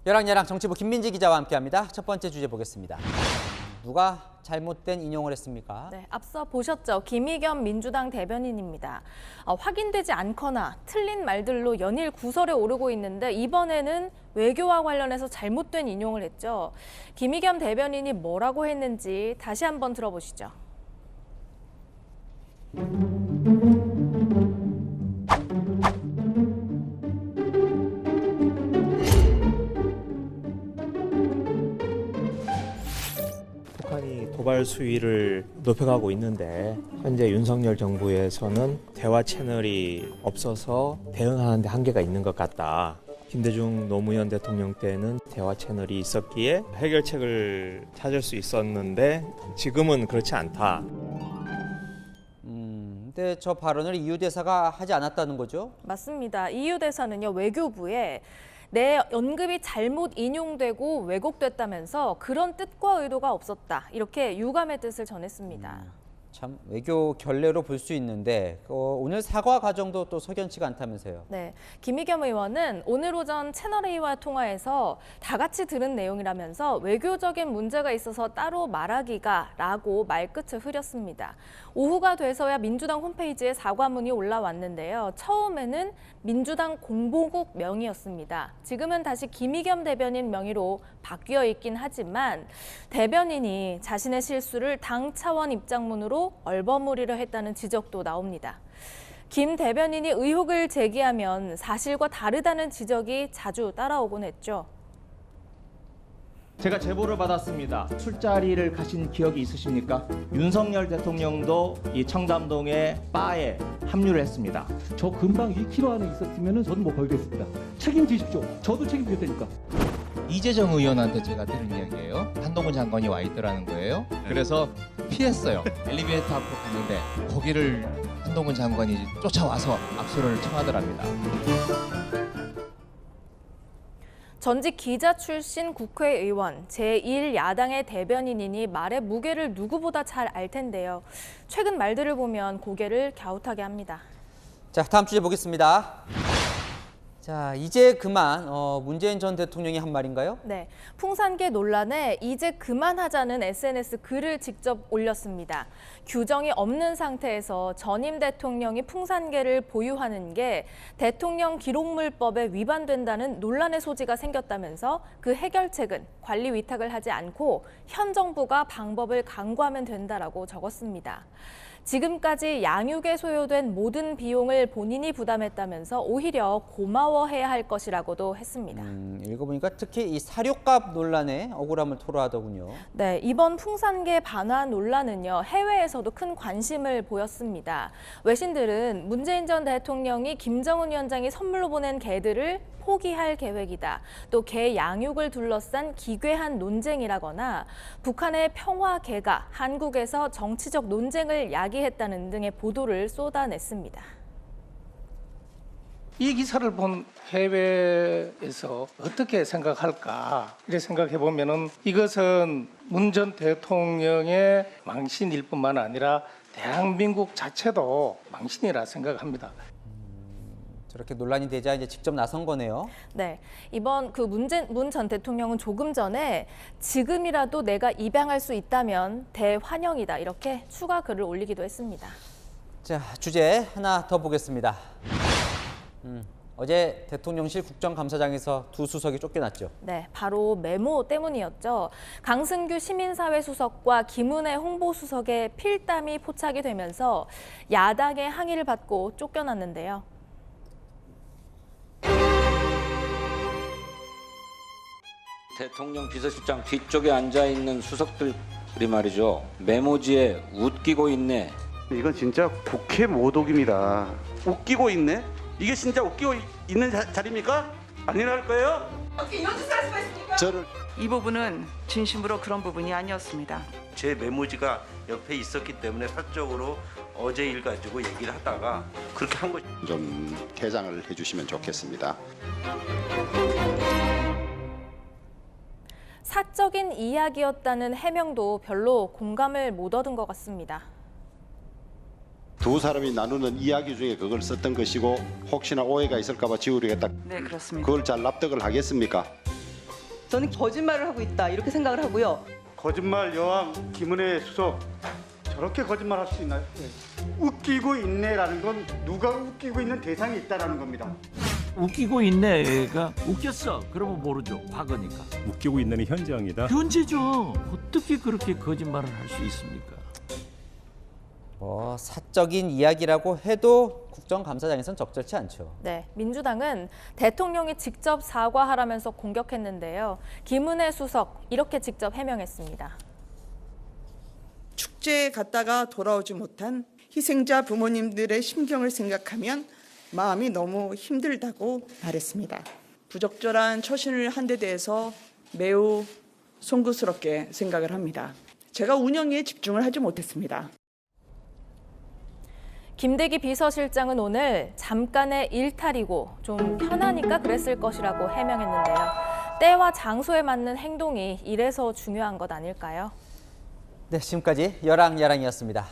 열왕열왕 정치부 김민지 기자와 함께합니다. 첫 번째 주제 보겠습니다. 누가 잘못된 인용을 했습니까? 네, 앞서 보셨죠? 김의겸 민주당 대변인입니다. 확인되지 않거나 틀린 말들로 연일 구설에 오르고 있는데 이번에는 외교와 관련해서 잘못된 인용을 했죠. 김의겸 대변인이 뭐라고 했는지 다시 한번 들어보시죠. 북한이 도발 수위를 높여가고 있는데 현재 윤석열 정부에서는 대화 채널이 없어서 대응하는 데 한계가 있는 것 같다. 김대중 노무현 대통령 때는 대화 채널이 있었기에 해결책을 찾을 수 있었는데 지금은 그렇지 않다. 근데 저 발언을 이유 대사가 하지 않았다는 거죠? 맞습니다. 이유 대사는요, 외교부에 내 언급이 잘못 인용되고 왜곡됐다면서 그런 뜻과 의도가 없었다. 이렇게 유감의 뜻을 전했습니다. 참 외교 결례로 볼 수 있는데 오늘 사과 과정도 또 석연치가 않다면서요. 네, 김의겸 의원은 오늘 오전 채널A와 통화에서 다 같이 들은 내용이라면서 외교적인 문제가 있어서 따로 말하기가 라고 말끝을 흐렸습니다. 오후가 돼서야 민주당 홈페이지에 사과문이 올라왔는데요. 처음에는 민주당 공보국 명의였습니다. 지금은 다시 김의겸 대변인 명의로 바뀌어 있긴 하지만 대변인이 자신의 실수를 당 차원 입장문으로 얼버무리려 했다는 지적도 나옵니다. 김 대변인이 의혹을 제기하면 사실과 다르다는 지적이 자주 따라오곤 했죠. 제가 제보를 받았습니다. 술자리를 가신 기억이 있으십니까? 윤석열 대통령도 이 청담동의 바에 합류를 했습니다. 저 금방 2km 안에 있었으면 저도 뭐 걸겠습니다. 책임지십시오. 저도 책임질 테니까. 이재정 의원한테 제가 들은 이야기예요. 한동훈 장관이 와 있더라는 거예요. 그래서 피했어요. 엘리베이터 앞으로 갔는데 거기를 한동훈 장관이 쫓아와서 압수를 청하더랍니다. 전직 기자 출신 국회의원, 제1야당의 대변인이니 말의 무게를 누구보다 잘 알 텐데요. 최근 말들을 보면 고개를 갸웃하게 합니다. 자, 다음 주제 보겠습니다. 자, 이제 그만 문재인 전 대통령이 한 말인가요? 네, 풍산계 논란에 이제 그만하자는 SNS 글을 직접 올렸습니다. 규정이 없는 상태에서 전임 대통령이 풍산계를 보유하는 게 대통령 기록물법에 위반된다는 논란의 소지가 생겼다면서 그 해결책은 관리 위탁을 하지 않고 현 정부가 방법을 강구하면 된다라고 적었습니다. 지금까지 양육에 소요된 모든 비용을 본인이 부담했다면서 오히려 고마워해야 할 것이라고도 했습니다. 읽어보니까 특히 이 사료값 논란에 억울함을 토로하더군요. 네, 이번 풍산개 반환 논란은요, 해외에서도 큰 관심을 보였습니다. 외신들은 문재인 전 대통령이 김정은 위원장이 선물로 보낸 개들을 포기할 계획이다. 또 개 양육을 둘러싼 기괴한 논쟁이라거나 북한의 평화개가 한국에서 정치적 논쟁을 야기했다는 등의 보도를 쏟아냈습니다. 이 기사를 본 해외에서 어떻게 생각할까 이렇게 생각해 보면은 이것은 문 전 대통령의 망신일 뿐만 아니라 대한민국 자체도 망신이라 생각합니다. 저렇게 논란이 되자 이제 직접 나선 거네요. 네, 이번 문 전 대통령은 조금 전에 지금이라도 내가 입양할 수 있다면 대환영이다 이렇게 추가 글을 올리기도 했습니다. 자, 주제 하나 더 보겠습니다. 어제 대통령실 국정감사장에서 두 수석이 쫓겨났죠. 네, 바로 메모 때문이었죠. 강승규 시민사회 수석과 김은혜 홍보수석의 필담이 포착이 되면서 야당의 항의를 받고 쫓겨났는데요. 대통령 비서실장 뒤쪽에 앉아있는 수석들이 말이죠. 메모지에 웃기고 있네. 이건 진짜 국회 모독입니다. 웃기고 있네? 이게 진짜 웃기고 있는 자리입니까? 아니랄 거예요? 어떻게 이런 짓을 할 수가 있습니까? 이 부분은 진심으로 그런 부분이 아니었습니다. 제 메모지가 옆에 있었기 때문에 사적으로 어제 일 가지고 얘기를 하다가 그렇게 한 거죠. 좀 개장을 해주시면 좋겠습니다. 사적인 이야기였다는 해명도 별로 공감을 못 얻은 것 같습니다. 두 사람이 나누는 이야기 중에 그걸 썼던 것이고 혹시나 오해가 있을까 봐 지우려겠다. 네, 그렇습니다. 그걸 잘 납득을 하겠습니까? 저는 거짓말을 하고 있다 이렇게 생각을 하고요. 거짓말 여왕 김은혜 수석 저렇게 거짓말할 수 있나요? 웃기고 있네라는 건 누가 웃기고 있는 대상이 있다라는 겁니다. 웃기고 있네가 웃겼어. 그러면 모르죠. 과거니까. 웃기고 있는 현장이다. 현재죠. 어떻게 그렇게 거짓말을 할 수 있습니까? 사적인 이야기라고 해도 국정감사장에선 적절치 않죠. 네, 민주당은 대통령이 직접 사과하라면서 공격했는데요. 김은혜 수석 이렇게 직접 해명했습니다. 축제에 갔다가 돌아오지 못한 희생자 부모님들의 심경을 생각하면 마음이 너무 힘들다고 말했습니다. 부적절한 처신을 한 데 대해서 매우 송구스럽게 생각을 합니다. 제가 운영에 집중을 하지 못했습니다. 김대기 비서실장은 오늘 잠깐의 일탈이고 좀 편하니까 그랬을 것이라고 해명했는데요. 때와 장소에 맞는 행동이 이래서 중요한 것 아닐까요? 네, 지금까지 여랑야랑이었습니다.